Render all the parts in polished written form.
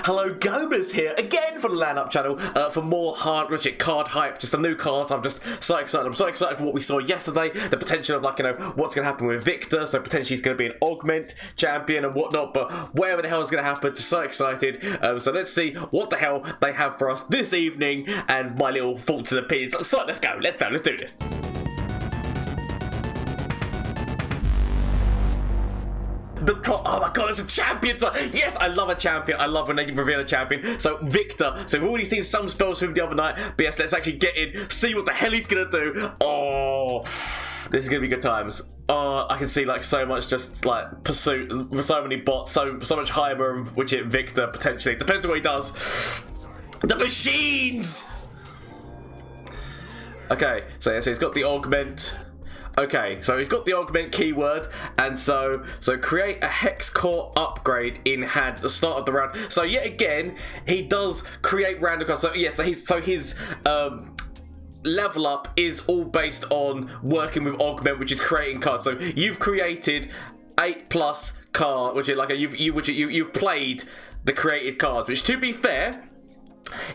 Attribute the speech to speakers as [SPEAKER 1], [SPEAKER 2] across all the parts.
[SPEAKER 1] Hello, Gomez here again for the LAN Up channel for more card hype, just the new cards. I'm just so excited. I'm so excited for what we saw yesterday, the potential of what's going to happen with Viktor. So potentially he's going to be an augment champion and whatnot, but whatever the hell is going to happen, just so excited. So let's see what the hell they have for us this evening and my little thoughts and opinions. So let's go. Let's do this. Oh my god, it's a champion! Yes, I love a champion. I love when they reveal a champion. So Viktor. So we've already seen some spells from him the other night. But yes, let's actually get in, see what the hell he's gonna do. Oh, this is gonna be good times. Oh, I can see so much just pursuit, so many bots, so much hyper, which it Viktor potentially depends on what he does. The machines. Okay, so he's got the augment. Okay, so he's got the augment keyword, and so create a hex core upgrade in hand at the start of the round. So yet again, he does create random cards. So yeah, so his level up is all based on working with augment, which is creating cards. So you've created 8+ card, which is you've played the created cards, which to be fair,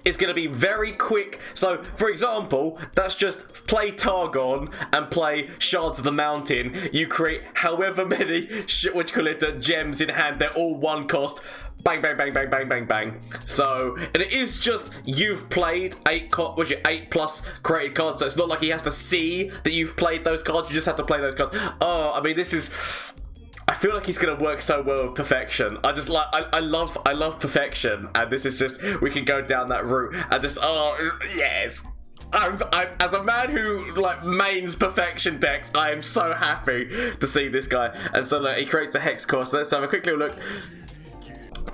[SPEAKER 1] it's going to be very quick. So, for example, that's just play Targon and play Shards of the Mountain. You create however many, gems in hand. They're all one cost. Bang, bang, bang, bang, bang, bang, bang. So, and it is just you've played 8+ created cards. So it's not like he has to see that you've played those cards. You just have to play those cards. Oh, I mean, this is... I feel like he's gonna work so well with perfection. I love perfection, and this is just, we can go down that route. And just, oh yes, I'm as a man who mains perfection decks, I am so happy to see this guy. And so he creates a hex core. So let's have a quick little look.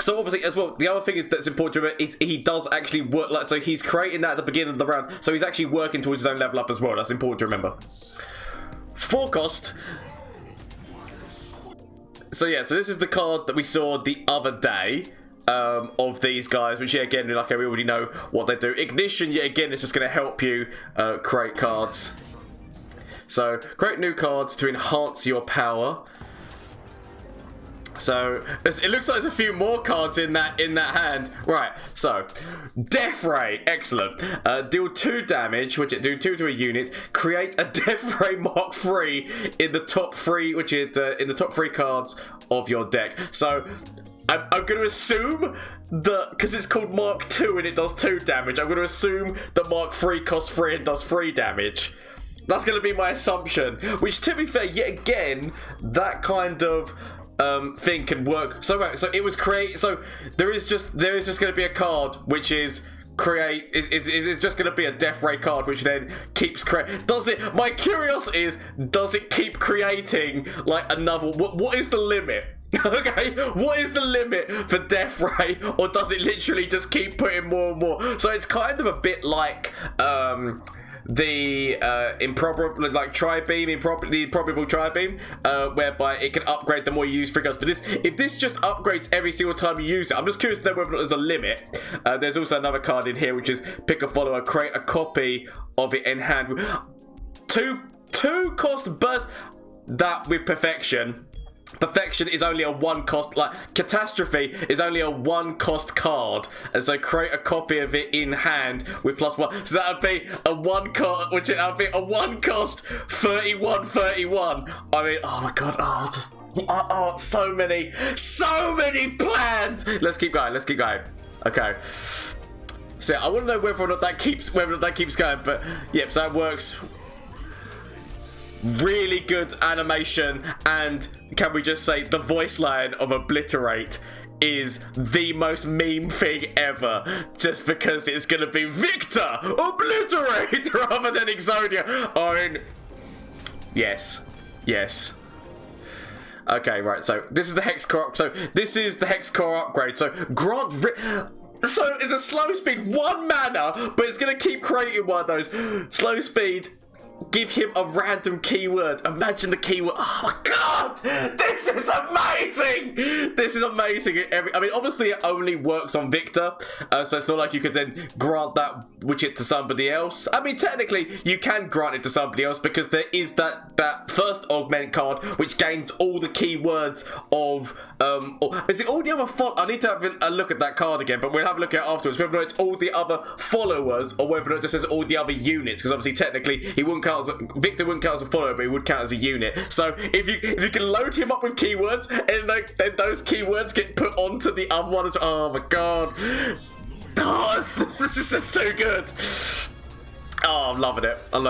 [SPEAKER 1] So obviously as well, the other thing that's important to remember is he does actually work, so he's creating that at the beginning of the round. So he's actually working towards his own level up as well. That's important to remember. 4 cost. So yeah, so this is the card that we saw the other day of these guys, which yet again, we already know what they do. Ignition, yet again, is just going to help you create cards. So create new cards to enhance your power. So it looks like there's a few more cards in that hand. Right, so Death Ray, excellent. Deal 2 damage, which it do 2 to a unit. Create a Death Ray Mark 3 in the top 3, which is in the top 3 cards of your deck. So I'm going to assume that because it's called Mark 2 and it does 2 damage, I'm going to assume that Mark 3 costs 3 and does 3 damage. That's going to be my assumption. Which, to be fair, yet again, that kind of thing can work. So it was create. So there is just going to be a card which is create. Is just going to be a Death Ray card which then keeps create. Does it? My curiosity is, does it keep creating another? What is the limit? Okay, what is the limit for Death Ray, or does it literally just keep putting more and more? So it's kind of a bit like the improbable tri-beam, improbable tri-beam, whereby it can upgrade the more you use free cards. But if this just upgrades every single time you use it, I'm just curious to know whether or not there's a limit. There's also another card in here which is pick a follower, create a copy of it in hand. Two cost burst. That with perfection. Perfection is only a 1 cost, Catastrophe is only a 1 cost card, and so create a copy of it in hand with +1. So that would be a 1 cost, which would be a 1 cost 31. I mean, oh my god, so many plans. Let's keep going. Okay. So I want to know whether or not that keeps going, but yep, so that works. Really good animation, and can we just say the voice line of Obliterate is the most meme thing ever, just because it's gonna be Viktor Obliterate rather than Exodia. I mean, yes. Okay, right. So this is the hex core. So this is the hex core upgrade. So so it's a slow speed, 1 mana, but it's gonna keep creating one of those slow speed. give him a random keyword. Imagine the keyword. Oh my god, this is amazing. This is amazing. I mean, obviously it only works on Viktor, so it's not like you could then grant that widget to somebody else. I mean, technically you can grant it to somebody else because there is that first augment card which gains all the keywords of is it all the other I need to have a look at that card again, but we'll have a look at it afterwards, whether or not it's all the other followers or whether or not it just says all the other units, because obviously technically Viktor wouldn't count as a follower, but he would count as a unit. So if you can load him up with keywords and then those keywords get put onto the other one as oh my god. Oh, this is so good. Oh, I'm loving it. I'm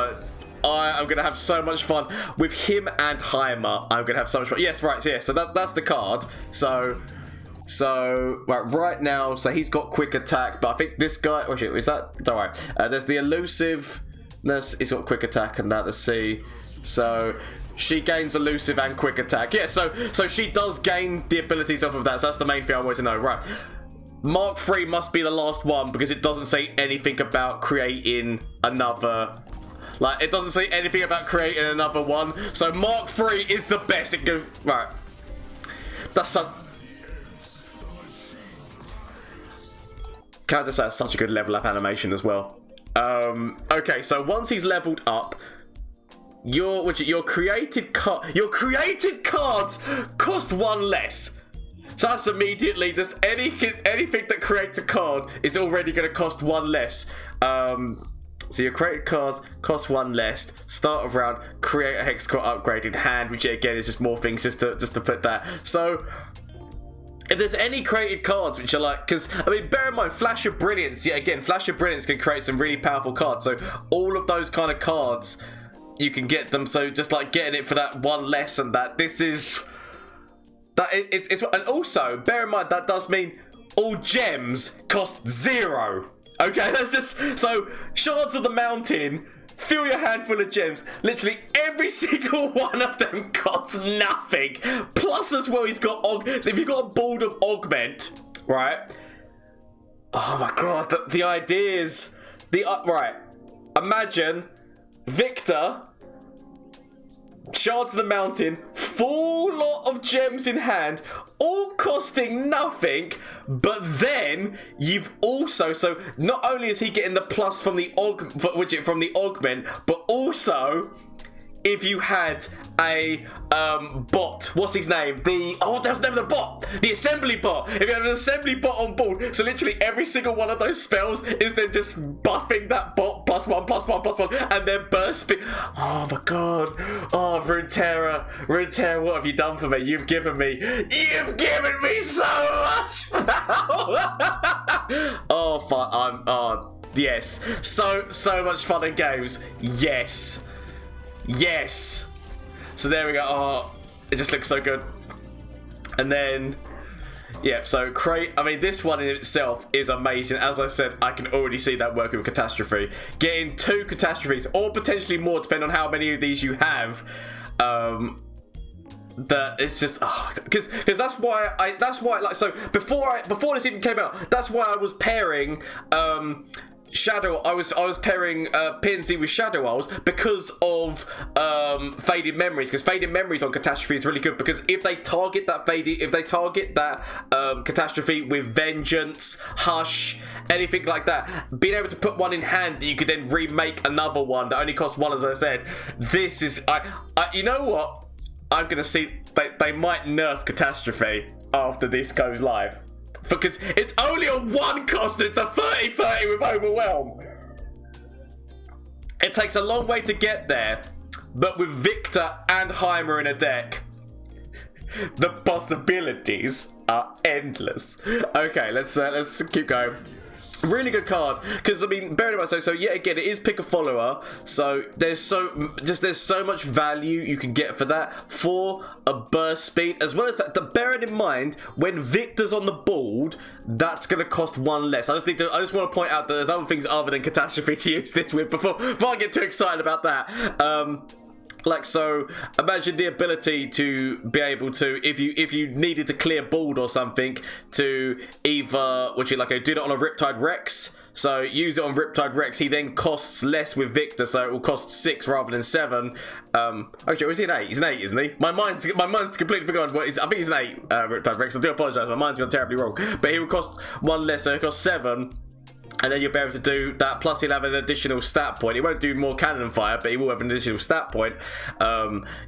[SPEAKER 1] going to have so much fun with him and Heimer. I'm going to have so much fun. Yes, right. So that's the card. So right now, so he's got quick attack, but I think this guy, oh shit, is that, don't worry. There's the elusiveness, he's got quick attack and that, let's see. So she gains elusive and quick attack. Yeah, so she does gain the abilities off of that. So that's the main thing I wanted to know. Right. Mark 3 must be the last one because it doesn't say anything about creating another. Like, it doesn't say anything about creating another one. So Mark 3 is the best. It goes right. That's can I just say that's such a good level up animation as well. Okay, so once he's leveled up, your created cards cost 1 less. So that's immediately just anything that creates a card is already going to cost 1 less. So your created cards cost 1 less. Start of round, create a hex core upgraded hand, which again is just more things just to put that. So if there's any created cards which are like, because I mean, bear in mind, Flash of Brilliance. Yeah, again, Flash of Brilliance can create some really powerful cards. So all of those kind of cards, you can get them. So just like getting it for that 1 less, and that this is. It's and also bear in mind that does mean all gems cost 0. Okay, that's just so shards of the mountain. Fill your hand full of gems. Literally every single one of them costs nothing. Plus as well, he's got so if you've got a board of augment, right? Oh my god, the ideas. Right. Imagine Viktor. Shards of the mountain, full lot of gems in hand, all costing nothing, but then you've also, so not only is he getting the plus from the augment, but also if you had a bot, what's his name? That's the name of the bot, the assembly bot. If you have an assembly bot on board, so literally every single one of those spells is then just buffing that bot +1, and then burst speed. Oh my god. Oh, Runeterra, what have you done for me? You've given me so much power. Oh, fun. Yes. So much fun in games. Yes. So there we go. Oh, it just looks so good. And then, yeah, so I mean, this one in itself is amazing. As I said, I can already see that working with Catastrophe. Getting 2 Catastrophes, or potentially more, depending on how many of these you have. That it's just because that's why like, so before this even came out, that's why I was pairing Shadow. I was pairing PNC with Shadow Isles because of Faded Memories, because Faded Memories on Catastrophe is really good, because if they target that Catastrophe with Vengeance, Hush, anything like that, being able to put one in hand that you could then remake another one that only costs 1, as I said, this is you know what, I'm gonna see they might nerf Catastrophe after this goes live. Because it's only a 1 cost, it's a 30-30 with Overwhelm. It takes a long way to get there, but with Viktor and Heimer in a deck, the possibilities are endless. Okay, let's keep going. Really good card, because I mean, bearing in mind, so yet again, it is pick a follower, so there's so much value you can get for that, for a burst speed, as well as that. Bearing in mind, when Viktor's on the board, that's gonna cost 1 less. I just want to point out that there's other things other than Catastrophe to use this with before I get too excited about that. Like, so imagine the ability to be able to, if you needed to clear board or something, to either do that on a Riptide Rex. So use it on Riptide Rex. He then costs less with Viktor, so it will cost 6 rather than 7. Actually, is he an 8? He's an 8, isn't he? My mind's completely forgotten. I think he's an 8, Riptide Rex. I do apologise. My mind's gone terribly wrong. But he will cost 1 less, so it costs 7. And then you'll be able to do that, plus he'll have an additional stat point. He won't do more cannon fire, but he will have an additional stat point.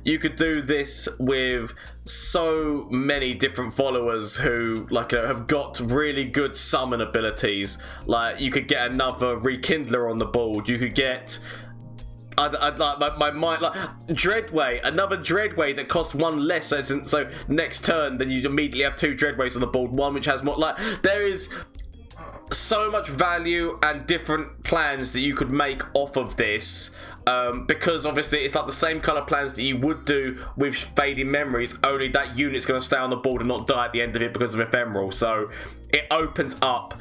[SPEAKER 1] You could do this with so many different followers who, like, have got really good summon abilities. Like, you could get another Rekindler on the board. You could get... I'd like my mind, like Dreadway, another Dreadway that costs 1 less. So next turn, then you immediately have 2 Dreadways on the board. One which has more. Like, there is so much value and different plans that you could make off of this, because obviously it's like the same kind of plans that you would do with Fading Memories, only that unit's going to stay on the board and not die at the end of it because of Ephemeral. So it opens up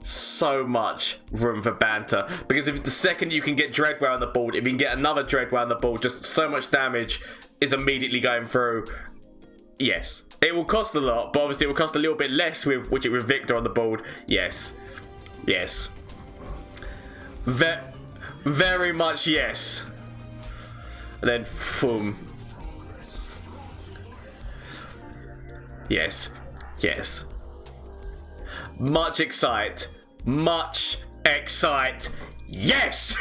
[SPEAKER 1] so much room for banter, because if the second you can get Dreadway on the board, if you can get another Dreadway on the board, just so much damage is immediately going through. Yes, it will cost a lot, but obviously it will cost a little bit less with Viktor on the board. Yes, yes, very much yes. And then boom. Yes, yes. Much excite. Yes.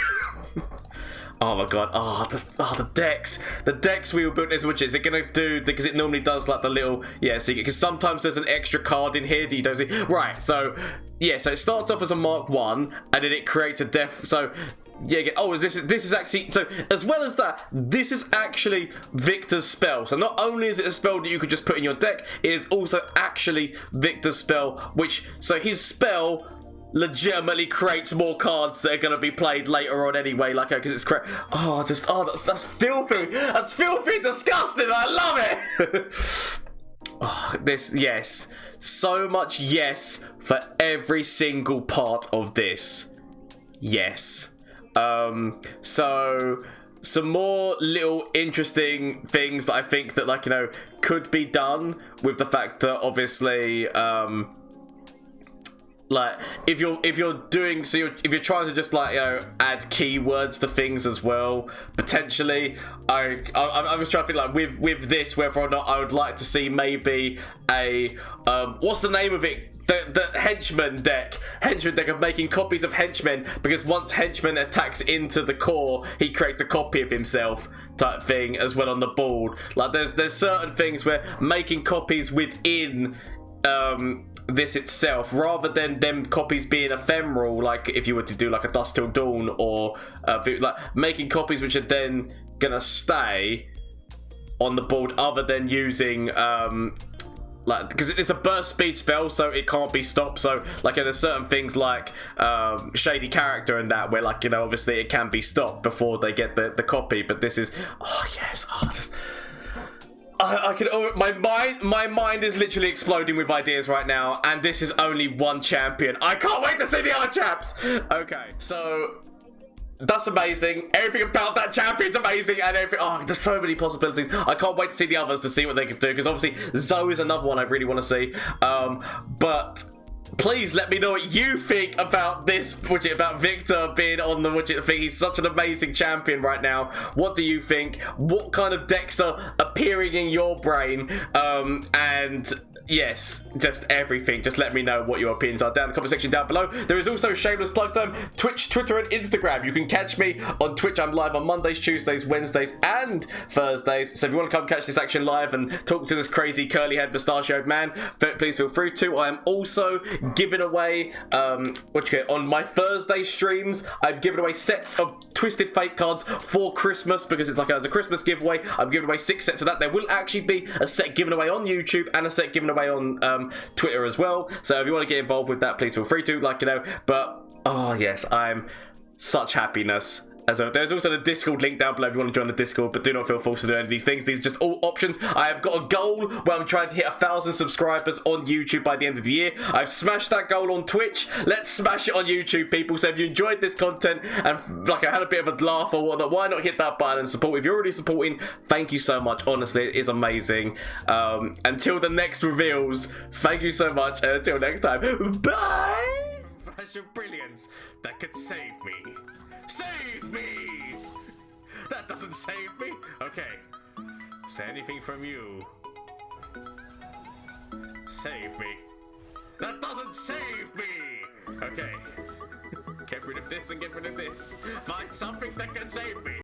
[SPEAKER 1] Oh my god, the decks we were building as much. Is it gonna do, because it normally does like the little, yeah, so because sometimes there's an extra card in here that you don't see. Right, so yeah, so it starts off as a Mark 1 and then it creates a def, so yeah, oh, this is actually, so as well as that, this is actually Viktor's spell. So not only is it a spell that you could just put in your deck, it is also actually Viktor's spell, which, so his spell legitimately creates more cards that are going to be played later on anyway, like, because it's correct. That's filthy. That's filthy disgusting. I love it. This, yes, so much yes for every single part of this. Yes. So some more little interesting things that I think that, like, you know, could be done with the fact that obviously, like, if you're doing, so if you're trying to just, like, you know, add keywords to things as well, potentially, I was trying to think, like, with this, whether or not I would like to see maybe a what's the name of it? The henchman deck of making copies of henchmen, because once henchman attacks into the core, he creates a copy of himself, type thing as well on the board. Like, there's certain things where making copies within this itself, rather than them copies being ephemeral, like if you were to do like a Dusk Till Dawn, or like making copies which are then gonna stay on the board, other than using like, because it's a burst speed spell, so it can't be stopped. So, like, there's certain things like Shady Character and that, where, like, you know, obviously it can be stopped before they get the copy. But this is, oh yes, I can. My mind is literally exploding with ideas right now, and this is only one champion. I can't wait to see the other chaps. Okay, so that's amazing. Everything about that champion's amazing, and everything. Oh, there's so many possibilities. I can't wait to see the others, to see what they can do, because obviously Zoe is another one I really want to see. But please let me know what you think about this, about Viktor being on the thing. He's such an amazing champion right now. What do you think? What kind of decks are appearing in your brain? And yes, just everything. Just let me know what your opinions are down in the comment section down below. There is also shameless plug time: Twitch, Twitter, and Instagram. You can catch me on Twitch. I'm live on Mondays, Tuesdays, Wednesdays, and Thursdays. So if you want to come catch this action live and talk to this crazy curly-haired mustachioed man, please feel free to. I am also giving away on my Thursday streams. I'm giving away sets of Twisted Fate cards for Christmas, because it's like as a Christmas giveaway. I'm giving away 6 sets of that. There will actually be a set given away on YouTube and a set given away on Twitter as well. So if you want to get involved with that, please feel free to, like, you know. But oh yes, I'm such happiness. There's also the Discord link down below if you want to join the Discord, but do not feel forced to do any of these things. These are just all options. I have got a goal where I'm trying to hit 1,000 subscribers on YouTube by the end of the year. I've smashed that goal on Twitch. Let's smash it on YouTube, people. So if you enjoyed this content and, like, I had a bit of a laugh or whatnot, why not hit that button and support? If you're already supporting, thank you so much. Honestly, it is amazing. Until the next reveals, thank you so much, and until next time, bye! flash of brilliance that could save me. Save me! That doesn't save me. Okay. Is there anything from you? Save me. That doesn't save me! Okay. Get rid of this and get rid of this. Find something that can save me.